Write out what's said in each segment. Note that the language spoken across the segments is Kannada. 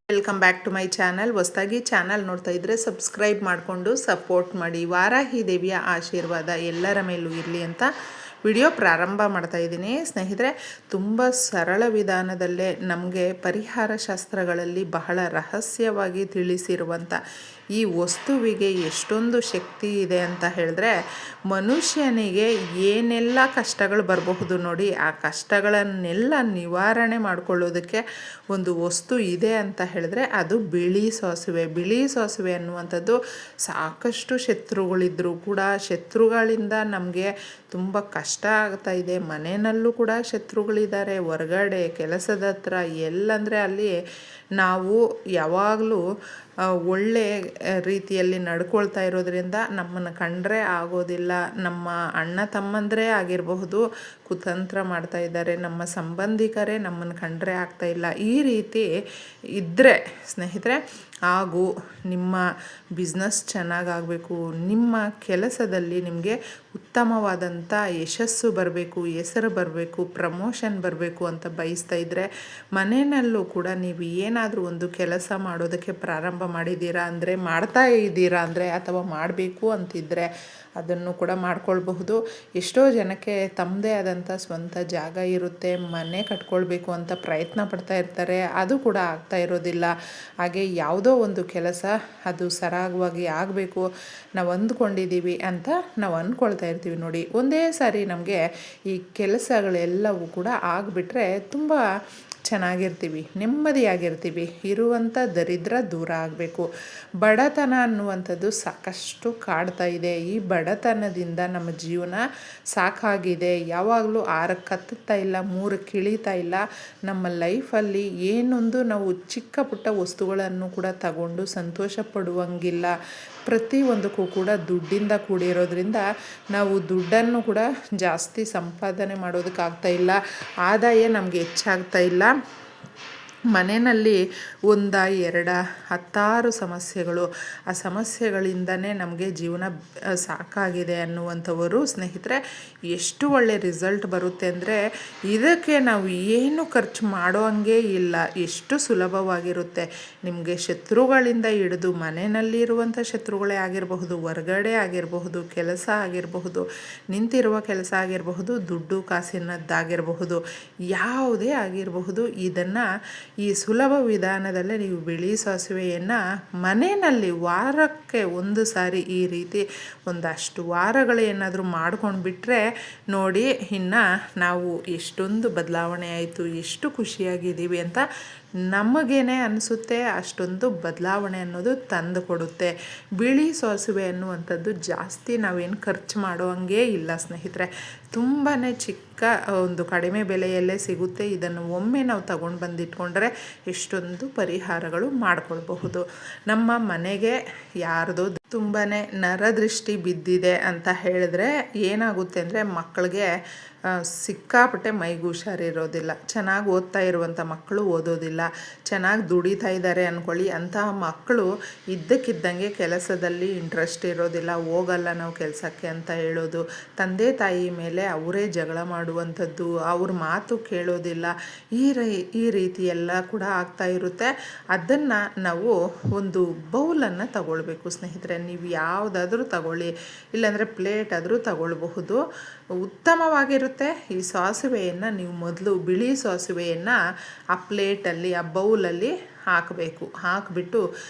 Welcome back to my channel. ಹೊಸದಾಗಿ ಚಾನಲ್ ನೋಡ್ತಾ ಇದ್ದರೆ ಸಬ್ಸ್ಕ್ರೈಬ್ ಮಾಡಿಕೊಂಡು ಸಪೋರ್ಟ್ ಮಾಡಿ. ವಾರಾಹಿ ದೇವಿಯ ಆಶೀರ್ವಾದ ಎಲ್ಲರ ಮೇಲೂ ಇರಲಿ ಅಂತ ವಿಡಿಯೋ ಪ್ರಾರಂಭ ಮಾಡ್ತಾ ಇದ್ದೀನಿ. ಸ್ನೇಹಿತರೆ, ತುಂಬ ಸರಳ ವಿಧಾನದಲ್ಲೇ ನಮಗೆ ಪರಿಹಾರ ಶಾಸ್ತ್ರಗಳಲ್ಲಿ ಬಹಳ ರಹಸ್ಯವಾಗಿ ತಿಳಿಸಿರುವಂಥ ಈ ವಸ್ತುವಿಗೆ ಎಷ್ಟೊಂದು ಶಕ್ತಿ ಇದೆ ಅಂತ ಹೇಳಿದ್ರೆ, ಮನುಷ್ಯನಿಗೆ ಏನೆಲ್ಲ ಕಷ್ಟಗಳು ಬರಬಹುದು ನೋಡಿ, ಆ ಕಷ್ಟಗಳನ್ನೆಲ್ಲ ನಿವಾರಣೆ ಮಾಡಿಕೊಳ್ಳೋದಕ್ಕೆ ಒಂದು ವಸ್ತು ಇದೆ ಅಂತ ಹೇಳಿದ್ರೆ ಅದು ಬಿಳಿ ಸಾಸಿವೆ. ಬಿಳಿ ಸಾಸಿವೆ ಅನ್ನುವಂಥದ್ದು ಸಾಕಷ್ಟು ಶತ್ರುಗಳಿದ್ದರೂ ಕೂಡ ಶತ್ರುಗಳಿಂದ ನಮಗೆ ತುಂಬ ಕಷ್ಟ ಆಗ್ತಾ ಇದೆ. ಮನೆಯಲ್ಲೂ ಕೂಡ ಶತ್ರುಗಳಿದ್ದಾರೆ, ಹೊರಗಡೆ ಕೆಲಸದ ಹತ್ರ ಎಲ್ಲಂದರೆ ಅಲ್ಲಿ ನಾವು ಯಾವಾಗಲೂ ಒಳ್ಳೆ ರೀತಿಯಲ್ಲಿ ನಡ್ಕೊಳ್ತಾ ಇರೋದ್ರಿಂದ ನಮ್ಮನ್ನು ಕಂಡ್ರೆ ಆಗೋದಿಲ್ಲ. ನಮ್ಮ ಅಣ್ಣ ತಮ್ಮಂದರೇ ಆಗಿರಬಹುದು ಕುತಂತ್ರ ಮಾಡ್ತಾ ಇದ್ದಾರೆ, ನಮ್ಮ ಸಂಬಂಧಿಕರೇ ನಮ್ಮನ್ನು ಕಂಡ್ರೆ ಆಗ್ತಾ ಇಲ್ಲ. ಈ ರೀತಿ ಇದ್ದರೆ ಸ್ನೇಹಿತರೆ, ಹಾಗೂ ನಿಮ್ಮ ಬಿಸ್ನೆಸ್ ಚೆನ್ನಾಗಾಗಬೇಕು, ನಿಮ್ಮ ಕೆಲಸದಲ್ಲಿ ನಿಮಗೆ ಉತ್ತಮವಾದಂಥ ಯಶಸ್ಸು ಬರಬೇಕು, ಹೆಸರು ಬರಬೇಕು, ಪ್ರಮೋಷನ್ ಬರಬೇಕು ಅಂತ ಬಯಸ್ತಾ ಇದ್ದರೆ, ಮನೆಯಲ್ಲೂ ಕೂಡ ನೀವು ಏನಾದರೂ ಒಂದು ಕೆಲಸ ಮಾಡೋದಕ್ಕೆ ಪ್ರಾರಂಭ ಮಾಡಿದ್ದೀರಾ ಅಂದರೆ, ಮಾಡ್ತಾ ಇದ್ದೀರಾ ಅಂದರೆ, ಅಥವಾ ಮಾಡಬೇಕು ಅಂತಿದ್ದರೆ ಅದನ್ನು ಕೂಡ ಮಾಡ್ಕೊಳ್ಬಹುದು. ಎಷ್ಟೋ ಜನಕ್ಕೆ ತಮ್ಮದೇ ಆದಂಥ ಸ್ವಂತ ಜಾಗ ಇರುತ್ತೆ, ಮನೆ ಕಟ್ಕೊಳ್ಬೇಕು ಅಂತ ಪ್ರಯತ್ನ ಪಡ್ತಾ ಇರ್ತಾರೆ, ಅದು ಕೂಡ ಆಗ್ತಾ ಇರೋದಿಲ್ಲ. ಹಾಗೆ ಯಾವುದೋ ಒಂದು ಕೆಲಸ ಅದು ಸರಾಗವಾಗಿ ಆಗಬೇಕು ನಾವು ಅಂದ್ಕೊಂಡಿದ್ದೀವಿ ಅಂತ ನಾವು ಅಂದ್ಕೊಳ್ತಾ ಇರ್ತೀವಿ ನೋಡಿ. ಒಂದೇ ಸಾರಿ ನಮಗೆ ಈ ಕೆಲಸಗಳೆಲ್ಲವೂ ಕೂಡ ಆಗಿಬಿಟ್ರೆ ತುಂಬ ಚೆನ್ನಾಗಿರ್ತೀವಿ, ನೆಮ್ಮದಿಯಾಗಿರ್ತೀವಿ. ಇರುವಂಥ ದರಿದ್ರ ದೂರ ಆಗಬೇಕು. ಬಡತನ ಅನ್ನುವಂಥದ್ದು ಸಾಕಷ್ಟು ಕಾಡ್ತಾ ಇದೆ. ಈ ಬಡತನದಿಂದ ನಮ್ಮ ಜೀವನ ಸಾಕಾಗಿದೆ. ಯಾವಾಗಲೂ 6ಕ್ಕೆ ಹತ್ತುತ್ತಾ ಇಲ್ಲ, 3ಕ್ಕೆ ಇಳಿತಾ ಇಲ್ಲ. ನಮ್ಮ ಲೈಫಲ್ಲಿ ಏನೊಂದು ನಾವು ಚಿಕ್ಕ ಪುಟ್ಟ ವಸ್ತುಗಳನ್ನು ಕೂಡ ತಗೊಂಡು ಸಂತೋಷ ಪಡುವಂಗಿಲ್ಲ. ಪ್ರತಿಯೊಂದಕ್ಕೂ ಕೂಡ ದುಡ್ಡಿಂದ ಕೂಡಿರೋದ್ರಿಂದ ನಾವು ದುಡ್ಡನ್ನು ಕೂಡ ಜಾಸ್ತಿ ಸಂಪಾದನೆ ಮಾಡೋದಕ್ಕಾಗ್ತಾ ಇಲ್ಲ. ಆದಾಯ ನಮಗೆ ಹೆಚ್ಚಾಗ್ತಾ ಇಲ್ಲ. ಮನೆಯಲ್ಲಿ 1 2 10 ಸಮಸ್ಯೆಗಳು, ಆ ಸಮಸ್ಯೆಗಳಿಂದನೇ ನಮಗೆ ಜೀವನ ಸಾಕಾಗಿದೆ ಅನ್ನುವಂಥವರು ಸ್ನೇಹಿತರೆ, ಎಷ್ಟು ಒಳ್ಳೆ ರಿಸಲ್ಟ್ ಬರುತ್ತೆ ಅಂದರೆ ಇದಕ್ಕೆ ನಾವು ಏನು ಖರ್ಚು ಮಾಡೋ ಹಂಗೆ ಇಲ್ಲ. ಎಷ್ಟು ಸುಲಭವಾಗಿರುತ್ತೆ. ನಿಮಗೆ ಶತ್ರುಗಳಿಂದ ಹಿಡಿದು ಮನೆಯಲ್ಲಿರುವಂಥ ಶತ್ರುಗಳೇ ಆಗಿರಬಹುದು, ಹೊರಗಡೆ ಆಗಿರಬಹುದು, ಕೆಲಸ ಆಗಿರಬಹುದು, ನಿಂತಿರುವ ಕೆಲಸ ಆಗಿರಬಹುದು, ದುಡ್ಡು ಕಾಸಿನದ್ದಾಗಿರಬಹುದು, ಯಾವುದೇ ಆಗಿರಬಹುದು, ಇದನ್ನು ಈ ಸುಲಭ ವಿಧಾನದಲ್ಲೇ ನೀವು ಬಿಳಿ ಸಾಸಿವೆಯನ್ನು ಮನೆಯಲ್ಲಿ ವಾರಕ್ಕೆ 1 ಸಾರಿ ಈ ರೀತಿ ಒಂದಷ್ಟು ವಾರಗಳು ಏನಾದರೂ ಮಾಡ್ಕೊಂಡು ಬಿಟ್ಟರೆ ನೋಡಿ, ಇನ್ನು ನಾವು ಎಷ್ಟೊಂದು ಬದಲಾವಣೆ ಆಯಿತು, ಎಷ್ಟು ಖುಷಿಯಾಗಿದ್ದೀವಿ ಅಂತ ನಮಗೇನೆ ಅನಿಸುತ್ತೆ. ಅಷ್ಟೊಂದು ಬದಲಾವಣೆ ಅನ್ನೋದು ತಂದು ಕೊಡುತ್ತೆ. ಬಿಳಿ ಸಾಸಿವೆ ಅನ್ನುವಂಥದ್ದು ಜಾಸ್ತಿ ನಾವೇನು ಖರ್ಚು ಮಾಡೋ ಹಂಗೆ ಇಲ್ಲ ಸ್ನೇಹಿತರೆ. ತುಂಬಾ ಚಿಕ್ಕ ಒಂದು ಕಡಿಮೆ ಬೆಲೆಯಲ್ಲೇ ಸಿಗುತ್ತೆ. ಇದನ್ನು ಒಮ್ಮೆ ನಾವು ತಗೊಂಡು ಬಂದಿಟ್ಕೊಂಡ್ರೆ ಎಷ್ಟೊಂದು ಪರಿಹಾರಗಳು ಮಾಡಿಕೊಳ್ಬಹುದು. ನಮ್ಮ ಮನೆಗೆ ಯಾರ್ದೋ ತುಂಬಾ ನರದೃಷ್ಟಿ ಬಿದ್ದಿದೆ ಅಂತ ಹೇಳಿದ್ರೆ ಏನಾಗುತ್ತೆ ಅಂದರೆ, ಮಕ್ಕಳಿಗೆ ಸಿಕ್ಕಾಪಟ್ಟೆ ಮೈಗೆ ಹುಷಾರಿರೋದಿಲ್ಲ. ಚೆನ್ನಾಗಿ ಓದ್ತಾ ಇರುವಂಥ ಮಕ್ಕಳು ಓದೋದಿಲ್ಲ, ಚೆನ್ನಾಗಿ ದುಡಿತಾ ಇದ್ದಾರೆ ಅಂದ್ಕೊಳ್ಳಿ, ಅಂತಹ ಮಕ್ಕಳು ಇದ್ದಕ್ಕಿದ್ದಂಗೆ ಕೆಲಸದಲ್ಲಿ ಇಂಟ್ರೆಸ್ಟ್ ಇರೋದಿಲ್ಲ, ಹೋಗಲ್ಲ ನಾವು ಕೆಲಸಕ್ಕೆ ಅಂತ ಹೇಳೋದು, ತಂದೆ ತಾಯಿ ಮೇಲೆ ಅವರೇ ಜಗಳ ಮಾಡುವಂಥದ್ದು, ಅವ್ರ ಮಾತು ಕೇಳೋದಿಲ್ಲ, ಈ ರೀತಿ ಎಲ್ಲ ಕೂಡ ಆಗ್ತಾ ಇರುತ್ತೆ. ಅದನ್ನು ನಾವು ಒಂದು ಬೌಲನ್ನು ತಗೊಳ್ಬೇಕು ಸ್ನೇಹಿತರೆ. ನೀವು ಯಾವುದಾದ್ರೂ ತಗೊಳ್ಳಿ, ಇಲ್ಲಾಂದರೆ ಪ್ಲೇಟ್ ಆದರೂ ತಗೊಳ್ಬಹುದು, ಉತ್ತಮವಾಗಿರುತ್ತೆ. ಈ ಸಾಸಿವೆಯನ್ನು ನೀವು ಮೊದಲು ಬಿಳಿ ಸಾಸಿವೆಯನ್ನು ಆ ಪ್ಲೇಟಲ್ಲಿ, ಆ ಬೌಲಲ್ಲಿ ಹಾಕಬೇಕು. ಹಾಕಿಬಿಟ್ಟು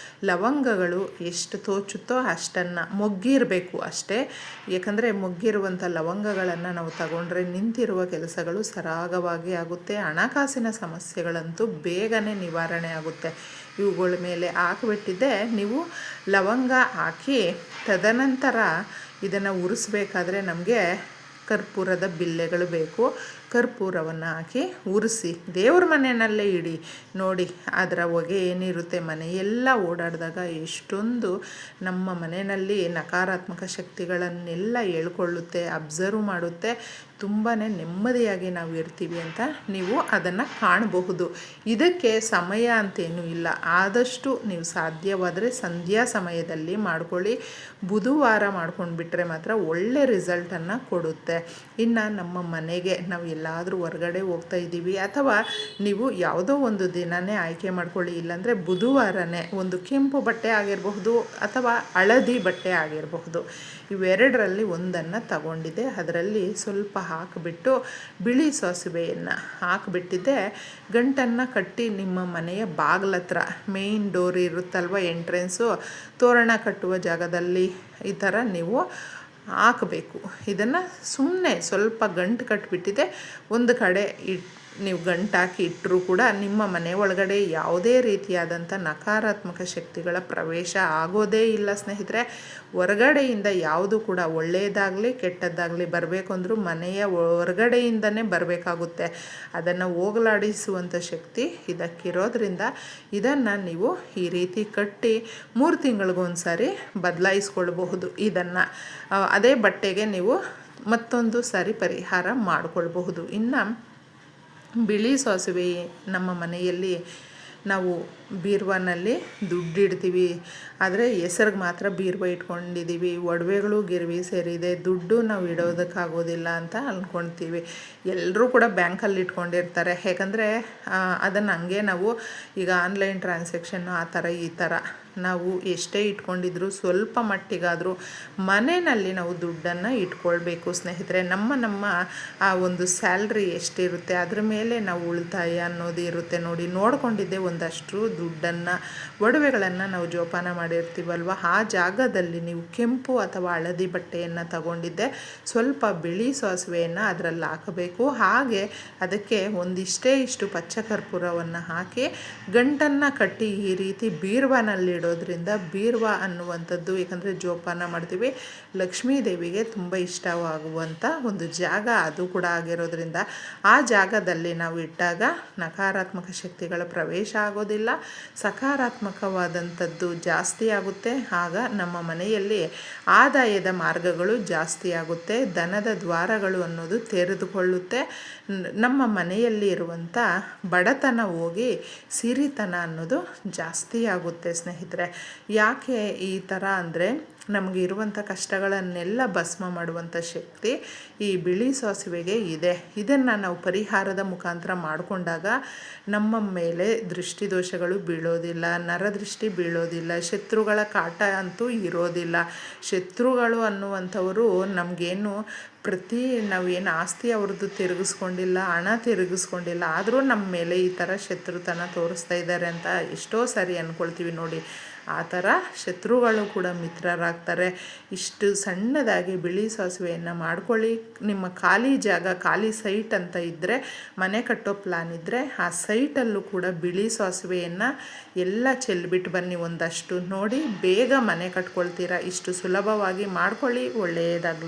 ಲವಂಗಗಳು ಎಷ್ಟು ತೋಚುತ್ತೋ ಅಷ್ಟನ್ನು, ಮೊಗ್ಗಿರಬೇಕು ಅಷ್ಟೇ. ಏಕೆಂದರೆ ಮೊಗ್ಗಿರುವಂಥ ಲವಂಗಗಳನ್ನು ನಾವು ತಗೊಂಡ್ರೆ ನಿಂತಿರುವ ಕೆಲಸಗಳು ಸರಾಗವಾಗಿ ಆಗುತ್ತೆ. ಹಣಕಾಸಿನ ಸಮಸ್ಯೆಗಳಂತೂ ಬೇಗನೆ ನಿವಾರಣೆ ಆಗುತ್ತೆ. ಇವುಗಳ ಮೇಲೆ ಹಾಕಿಬಿಟ್ಟಿದ್ದೆ ನೀವು ಲವಂಗ ಹಾಕಿ, ತದನಂತರ ಇದನ್ನು ಉರಿಸ್ಬೇಕಾದ್ರೆ ನಮಗೆ ಕರ್ಪೂರದ ಬಿಲ್ಲೆಗಳು ಬೇಕು. ಕರ್ಪೂರವನ್ನು ಹಾಕಿ ಉರಿಸಿ ದೇವ್ರ ಮನೆಯಲ್ಲೇ ಇಡಿ. ನೋಡಿ ಅದರ ಹೊಗೆ ಏನಿರುತ್ತೆ ಮನೆಯೆಲ್ಲ ಓಡಾಡಿದಾಗ ಎಷ್ಟೊಂದು ನಮ್ಮ ಮನೆಯಲ್ಲಿ ನಕಾರಾತ್ಮಕ ಶಕ್ತಿಗಳನ್ನೆಲ್ಲ ಹೇಳ್ಕೊಳ್ಳುತ್ತೆ, ಅಬ್ಸರ್ವ್ ಮಾಡುತ್ತೆ. ತುಂಬಾ ನೆಮ್ಮದಿಯಾಗಿ ನಾವು ಇರ್ತೀವಿ ಅಂತ ನೀವು ಅದನ್ನು ಕಾಣಬಹುದು. ಇದಕ್ಕೆ ಸಮಯ ಅಂತೇನೂ ಇಲ್ಲ. ಆದಷ್ಟು ನೀವು ಸಾಧ್ಯವಾದರೆ ಸಂಧ್ಯಾ ಸಮಯದಲ್ಲಿ ಮಾಡ್ಕೊಳ್ಳಿ. ಬುಧವಾರ ಮಾಡ್ಕೊಂಡು ಬಿಟ್ಟರೆ ಮಾತ್ರ ಒಳ್ಳೆ ರಿಸಲ್ಟನ್ನು ಕೊಡುತ್ತೆ. ಇನ್ನು ನಮ್ಮ ಮನೆಗೆ ನಾವು ಎಲ್ಲಾದರೂ ಹೊರಗಡೆ ಹೋಗ್ತಾ ಇದ್ದೀವಿ, ಅಥವಾ ನೀವು ಯಾವುದೋ ಒಂದು ದಿನವೇ ಆಯ್ಕೆ ಮಾಡ್ಕೊಳ್ಳಿ, ಇಲ್ಲಾಂದರೆ ಬುಧವಾರನೇ ಒಂದು ಕೆಂಪು ಬಟ್ಟೆ ಆಗಿರಬಹುದು ಅಥವಾ ಹಳದಿ ಬಟ್ಟೆ ಆಗಿರಬಹುದು, ಇವೆರಡರಲ್ಲಿ ಒಂದನ್ನು ತಗೊಂಡಿದ್ದೆ. ಅದರಲ್ಲಿ ಸ್ವಲ್ಪ ಹಾಕಿಬಿಟ್ಟು ಬಿಳಿ ಸಾಸಿವೆಯನ್ನು ಹಾಕಿಬಿಟ್ಟಿದ್ದೆ. ಗಂಟನ್ನು ಕಟ್ಟಿ ನಿಮ್ಮ ಮನೆಯ ಬಾಗಿಲತ್ರ ಮೇಯ್ನ್ ಡೋರ್ ಇರುತ್ತಲ್ವ, ಎಂಟ್ರೆನ್ಸು, ತೋರಣ ಕಟ್ಟುವ ಜಾಗದಲ್ಲಿ ಈ ಥರ ನೀವು ಹಾಕಬೇಕು. ಇದನ್ನು ಸುಮ್ಮನೆ ಸ್ವಲ್ಪ ಗಂಟು ಕಟ್ಟಿಬಿಟ್ಟಿದೆ ಒಂದು ಕಡೆ ನೀವು ಗಂಟಾಕಿ ಇಟ್ಟರೂ ಕೂಡ ನಿಮ್ಮ ಮನೆ ಒಳಗಡೆ ಯಾವುದೇ ರೀತಿಯಾದಂಥ ನಕಾರಾತ್ಮಕ ಶಕ್ತಿಗಳ ಪ್ರವೇಶ ಆಗೋದೇ ಇಲ್ಲ ಸ್ನೇಹಿತರೆ. ಹೊರಗಡೆಯಿಂದ ಯಾವುದು ಕೂಡ ಒಳ್ಳೆಯದಾಗಲಿ ಕೆಟ್ಟದ್ದಾಗಲಿ ಬರಬೇಕು ಅಂದರೂ ಮನೆಯ ಹೊರಗಡೆಯಿಂದನೇ ಬರಬೇಕಾಗುತ್ತೆ. ಅದನ್ನು ಹೋಗಲಾಡಿಸುವಂಥ ಶಕ್ತಿ ಇದಕ್ಕಿರೋದ್ರಿಂದ ಇದನ್ನು ನೀವು ಈ ರೀತಿ ಕಟ್ಟಿ 3 ತಿಂಗಳಿಗೊಂದು ಸಾರಿ ಬದಲಾಯಿಸ್ಕೊಳ್ಬಹುದು. ಇದನ್ನು ಅದೇ ಬಟ್ಟೆಗೆ ನೀವು ಮತ್ತೊಂದು ಸಾರಿ ಪರಿಹಾರ ಮಾಡಿಕೊಳ್ಬಹುದು. ಇನ್ನು ಬಿಳಿ ಸಾಸಿವೆ ನಮ್ಮ ಮನೆಯಲ್ಲಿ ನಾವು ಬೀರುವಾನಲ್ಲಿ ದುಡ್ಡಿಡ್ತೀವಿ, ಆದರೆ ಹೆಸರಿಗೆ ಮಾತ್ರ ಬೀರುವಾ ಇಟ್ಕೊಂಡಿದ್ದೀವಿ. ಒಡವೆಗಳು ಗಿರ್ವಿ ಸೇರಿದೆ, ದುಡ್ಡು ನಾವು ಇಡೋದಕ್ಕಾಗೋದಿಲ್ಲ ಅಂತ ಅಂದ್ಕೊಳ್ತೀವಿ. ಎಲ್ಲರೂ ಕೂಡ ಬ್ಯಾಂಕಲ್ಲಿ ಇಟ್ಕೊಂಡಿರ್ತಾರೆ. ಯಾಕಂದರೆ ಅದನ್ನು ಹಂಗೆ ನಾವು ಈಗ ಆನ್ಲೈನ್ ಟ್ರಾನ್ಸಾಕ್ಷನ್ನು ಆ ಥರ ಈ ಥರ ನಾವು ಎಷ್ಟೇ ಇಟ್ಕೊಂಡಿದ್ರು ಸ್ವಲ್ಪ ಮಟ್ಟಿಗಾದರೂ ಮನೆಯಲ್ಲಿ ನಾವು ದುಡ್ಡನ್ನು ಇಟ್ಕೊಳ್ಬೇಕು ಸ್ನೇಹಿತರೆ. ನಮ್ಮ ಆ ಒಂದು ಸ್ಯಾಲ್ರಿ ಎಷ್ಟಿರುತ್ತೆ ಅದ್ರ ಮೇಲೆ ನಾವು ಉಳಿತಾಯ ಅನ್ನೋದು ಇರುತ್ತೆ ನೋಡಿ. ನೋಡ್ಕೊಂಡಿದ್ದೆ ಒಂದಷ್ಟು ದುಡ್ಡನ್ನು, ಒಡವೆಗಳನ್ನು ನಾವು ಜೋಪಾನ ಮಾಡಿರ್ತೀವಲ್ವ, ಆ ಜಾಗದಲ್ಲಿ ನೀವು ಕೆಂಪು ಅಥವಾ ಹಳದಿ ಬಟ್ಟೆಯನ್ನು ತಗೊಂಡಿದ್ದೆ. ಸ್ವಲ್ಪ ಬಿಳಿ ಸಾಸಿವೆಯನ್ನು ಅದರಲ್ಲಿ ಹಾಕಬೇಕು. ಹಾಗೆ ಅದಕ್ಕೆ ಇಷ್ಟು ಪಚ್ಚ ಕರ್ಪೂರವನ್ನು ಹಾಕಿ ಗಂಟನ್ನು ಕಟ್ಟಿ ಈ ರೀತಿ ಬೀರುವಾನಲ್ಲಿಡೋದ್ರಿಂದ, ಬೀರುವಾ ಅನ್ನುವಂಥದ್ದು ಏಕೆಂದರೆ ಜೋಪಾನ ಮಾಡ್ತೀವಿ, ಲಕ್ಷ್ಮೀ ದೇವಿಗೆ ತುಂಬ ಇಷ್ಟವಾಗುವಂಥ ಒಂದು ಜಾಗ ಅದು ಕೂಡ ಆಗಿರೋದ್ರಿಂದ ಆ ಜಾಗದಲ್ಲಿ ನಾವು ಇಟ್ಟಾಗ ನಕಾರಾತ್ಮಕ ಶಕ್ತಿಗಳ ಪ್ರವೇಶ ಆಗೋದಿಲ್ಲ, ಸಕಾರಾತ್ಮಕವಾದಂಥದ್ದು ಜಾಸ್ತಿ ಆಗುತ್ತೆ. ಆಗ ನಮ್ಮ ಮನೆಯಲ್ಲಿ ಆದಾಯದ ಮಾರ್ಗಗಳು ಜಾಸ್ತಿ ಆಗುತ್ತೆ, ಧನದ ದ್ವಾರಗಳು ಅನ್ನೋದು ತೆರೆದುಕೊಳ್ಳುತ್ತೆ. ನಮ್ಮ ಮನೆಯಲ್ಲಿ ಇರುವಂಥ ಬಡತನ ಹೋಗಿ ಸಿರಿತನ ಅನ್ನೋದು ಜಾಸ್ತಿ ಆಗುತ್ತೆ ಸ್ನೇಹಿತರೆ. ಯಾಕೆ ಈ ಥರ ಅಂದರೆ, ನಮಗೆ ಇರುವಂಥ ಕಷ್ಟಗಳನ್ನೆಲ್ಲ ಭಸ್ಮ ಮಾಡುವಂಥ ಶಕ್ತಿ ಈ ಬಿಳಿ ಸಾಸಿವೆಗೆ ಇದೆ. ಇದನ್ನು ನಾವು ಪರಿಹಾರದ ಮುಖಾಂತರ ಮಾಡಿಕೊಂಡಾಗ ನಮ್ಮ ಮೇಲೆ ದೃಷ್ಟಿದೋಷಗಳು ಬೀಳೋದಿಲ್ಲ, ನರದೃಷ್ಟಿ ಬೀಳೋದಿಲ್ಲ, ಶತ್ರುಗಳ ಕಾಟ ಅಂತೂ ಇರೋದಿಲ್ಲ. ಶತ್ರುಗಳು ಅನ್ನುವಂಥವರು ನಮಗೇನು ನಾವೇನು ಆಸ್ತಿ ಅವ್ರದ್ದು ತಿರುಗಿಸ್ಕೊಂಡಿಲ್ಲ, ಹಣ ತಿರುಗಿಸ್ಕೊಂಡಿಲ್ಲ, ಆದರೂ ನಮ್ಮ ಮೇಲೆ ಈ ಥರ ಶತ್ರುತನ ತೋರಿಸ್ತಾ ಇದ್ದಾರೆ ಅಂತ ಎಷ್ಟೋ ಸರಿ ಅಂದ್ಕೊಳ್ತೀವಿ ನೋಡಿ. ಆ ಥರ ಶತ್ರುಗಳು ಕೂಡ ಮಿತ್ರರಾಗ್ತಾರೆ. ಇಷ್ಟು ಸಣ್ಣದಾಗಿ ಬಿಳಿ ಸಾಸಿವೆಯನ್ನು ಮಾಡ್ಕೊಳ್ಳಿ. ನಿಮ್ಮ ಖಾಲಿ ಜಾಗ, ಖಾಲಿ ಸೈಟ್ ಅಂತ ಇದ್ದರೆ, ಮನೆ ಕಟ್ಟೋ ಪ್ಲಾನ್ ಇದ್ದರೆ ಆ ಸೈಟಲ್ಲೂ ಕೂಡ ಬಿಳಿ ಸಾಸಿವೆಯನ್ನು ಎಲ್ಲ ಚೆಲ್ಬಿಟ್ಟು ಬನ್ನಿ. ಒಂದಷ್ಟು ನೋಡಿ ಬೇಗ ಮನೆ ಕಟ್ಕೊಳ್ತೀರಾ. ಇಷ್ಟು ಸುಲಭವಾಗಿ ಮಾಡ್ಕೊಳ್ಳಿ. ಒಳ್ಳೆಯದಾಗಲಿ.